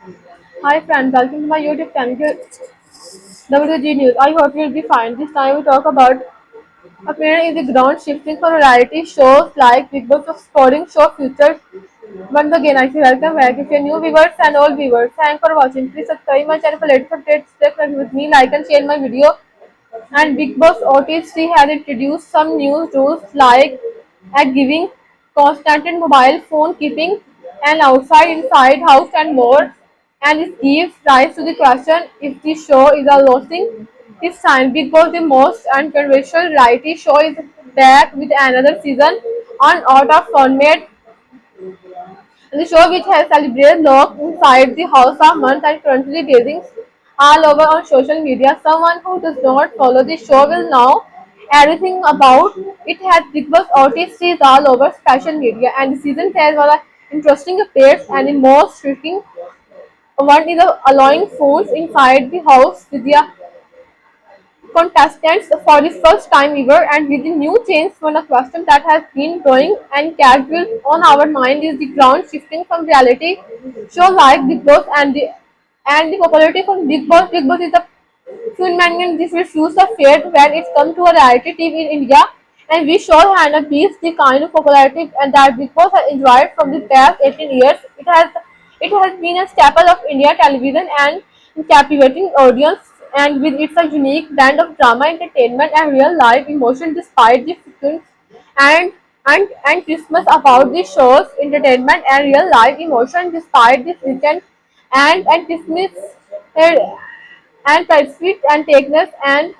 Hi friends, welcome to my YouTube channel WG News. I hope you'll be fine. This time we talk about appearing in the ground shifting for reality shows like Big Boss of Scoring Show Futures. Once again, I say welcome back. If you're new viewers and old viewers, thanks for watching. Please subscribe my channel for latest updates. Stay connected with me, like and share my video. And Big Boss OTC has introduced some new rules like giving constant mobile phone keeping and outside inside house and more. And it gives rise to the question if the show is a losing its time. Big Boss, the most uncontroversial reality show, is back with another season on out of format. The show, which has celebrated love inside the house a month and currently blazing all over on social media, someone who does not follow the show will know everything about it. Has Big Boss OTCs all over social media, and the season 10 was an interesting updates, and the most shocking one is allowing phones inside the house with the contestants for the first time ever. And with the new change, one of question that has been growing and casual on our mind is the ground shifting from reality show like Big Boss and the popularity from Big Boss. Big Boss is a phenomenon. This refuse of fate when it comes to a reality TV in India, and we sure Hannah beats the kind of popularity and that Big Boss has enjoyed from the past 18 years. It has been a staple of India television and captivating audience, and with its a unique blend of drama, entertainment, and real life emotion. Despite the frequent and and Christmas about the show's entertainment and real life emotion, despite the frequent and Christmas and pursuit and takeness and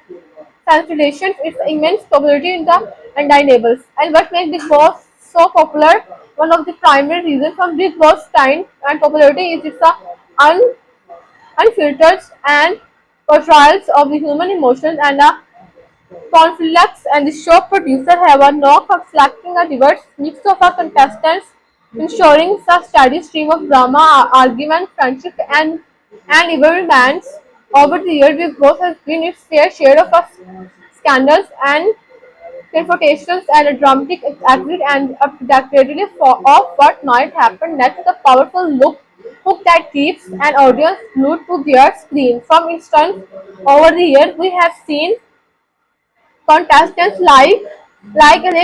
calculations, its immense popularity in the undeniables. And what makes Big Boss so popular? One of the primary reasons for Big Boss time and popularity is its un- unfiltered and portrayals of the human emotions and conflicts. And the show producer have a knock of selecting a diverse mix of our contestants, ensuring a steady stream of drama, argument, friendship, and even romance. Over the years, Big Boss has been its fair share of scandals and confrontations and a dramatic exit and unpredictability of what might happen next. The powerful hook that keeps an audience glued to their screen. From instance, over the years, we have seen contestants like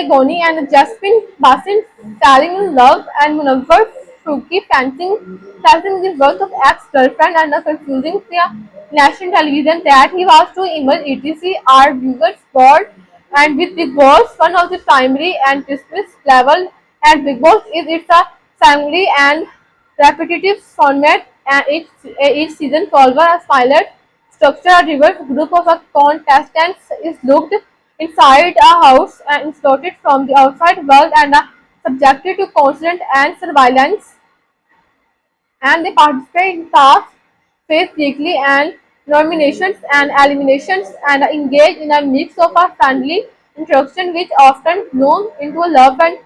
Goni and Jasmine Basin falling in love, and Munawwar Fruki fancying the birth of ex-girlfriend and confusing the national television that he was too image etc. Our viewers bored, and with Big Boss, one of the primary and Christmas level and Big Boss is its a family and repetitive format, and each season follows a pilot structure. A diverse group of contestants is looked inside a house and isolated from the outside world and are subjected to constant and surveillance, and they participate in tasks, face weekly and nominations and eliminations, and engage in a mix of a friendly interaction which often bloom into a love and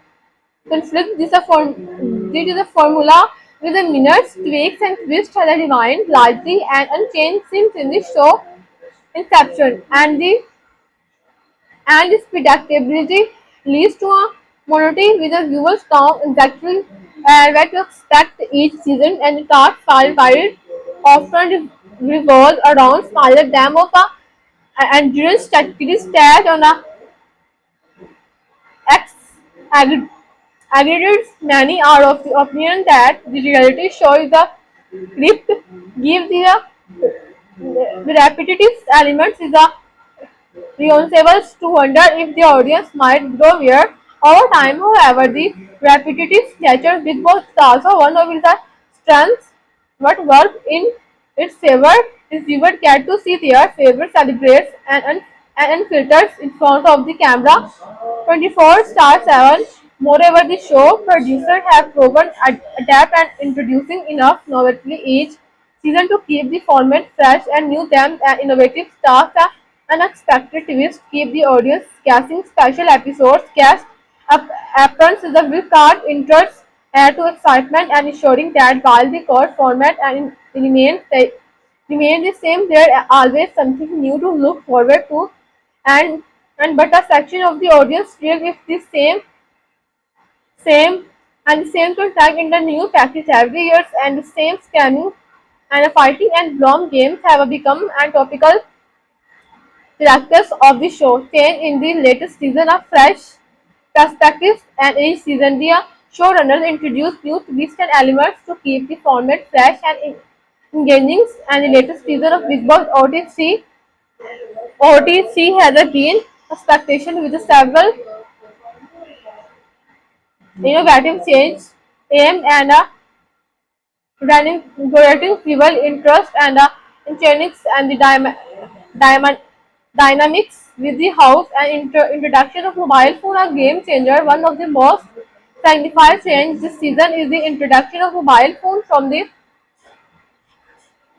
conflict. This is a formula with the minutes, tweaks, and twists that remained largely and unchanged since in the show inception, and its predictability leads to a monotony with the viewers know exactly what to expect each season, and the task firefighter often revolves around smaller dam of a endurance strategies stat on a X aggr- aggregates. Many are of the opinion that the reality show is a script give the repetitive elements is a reasonable to wonder if the audience might grow weird over time. However, the repetitive nature of Big Boss is also one of its strengths. What works in its favor is viewers get to see their favorite celebrates and unfiltered in front of the camera 24/7. Moreover, the show producers have proven adapt and introducing enough novelty each season to keep the format fresh and new. Them and innovative stars, unexpected twists keep the audience guessing. Special episodes, guest appearances, the will card interest add to excitement, and ensuring that while the core format and remain the same, there are always something new to look forward to, and but a section of the audience feel if the same and the same contact in the new package every year, and the same scamming and fighting and Blom games have become and topical characters of the show. Change in the latest season of fresh perspectives, and each season the showrunners introduce new twists and elements to keep the format fresh and engaging. And the latest season of Big Boss OTC has been expectation with several innovative changes aimed at generating fuel interest and mechanics and the diamond dynamics with the house and introduction of mobile phone a game changer. One of the most significant change this season is the introduction of mobile phone from the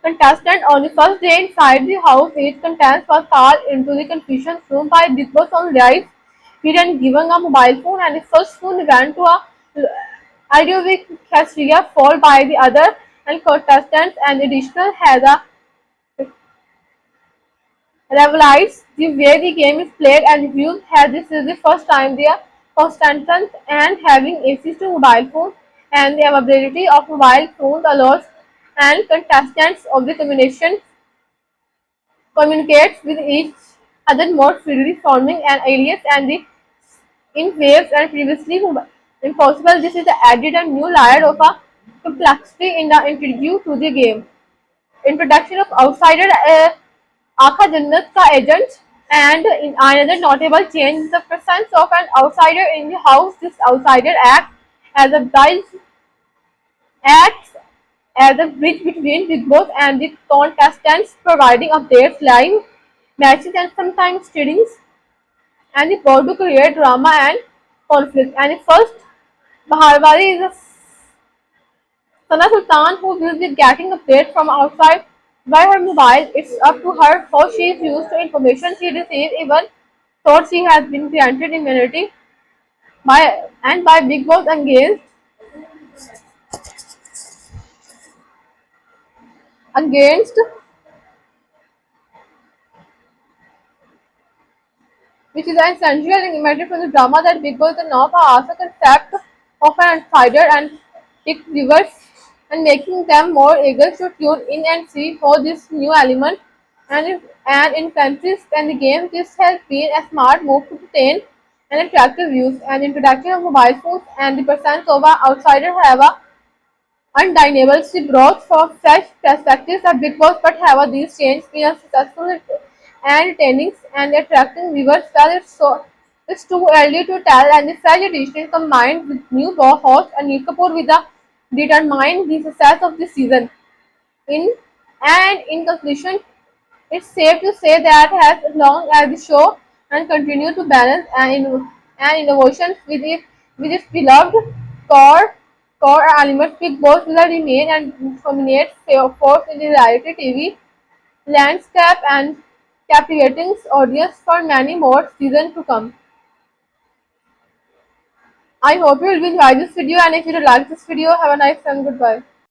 contestant on the first day inside the house. Each contestant was called into the confusion room by Big Boss on live feed and given a mobile phone, and the first phone went to a Audiovic Castria, followed by the other and contestants, and additional has a revolutionized the way the game is played and viewed. Has this is the first time the contestants and having access to mobile phones, and the availability of mobile phones allows and contestants of the combination communicates with each other more freely, forming an alias and the in waves and previously impossible. This is added a new layer of a complexity in the introduction to the game. Introduction of outsider Akha Jannat ka agent, and in another notable change the presence of an outsider in the house. This outsider as a bridge acts as a bridge between Big Boss and the contestants, providing updates, live matches, and sometimes steadings and the power to create drama and conflict. And first, Baharwari is a Sana Sultan who will be getting updates from outside by her mobile. It's up to her how she is used to information she receives, even thought she has been granted immunity by Big Boss against which is an essential element from the drama that Big Boss the North are also concept of an outsider and pick viewers and making them more eager to tune in and see how this new element and influences and the game. This has been a smart move to retain and attractive views and introduction of mobile phones and the presence of an outsider have a undeniable she brought for fresh perspectives of Big Boss, but have these changes been successful and retaining and attracting viewers? Well, it's too early to tell, and the fresh addition combined with new host Anil Kapoor with the determine the success of this season. In conclusion, it's safe to say that as long as the show and continue to balance and innovations with its beloved core core elements, Big Boss will remain and dominate force in the reality TV landscape and captivating audience for many more seasons to come. I hope you will enjoy this video, and if you like this video, have a nice time. Goodbye.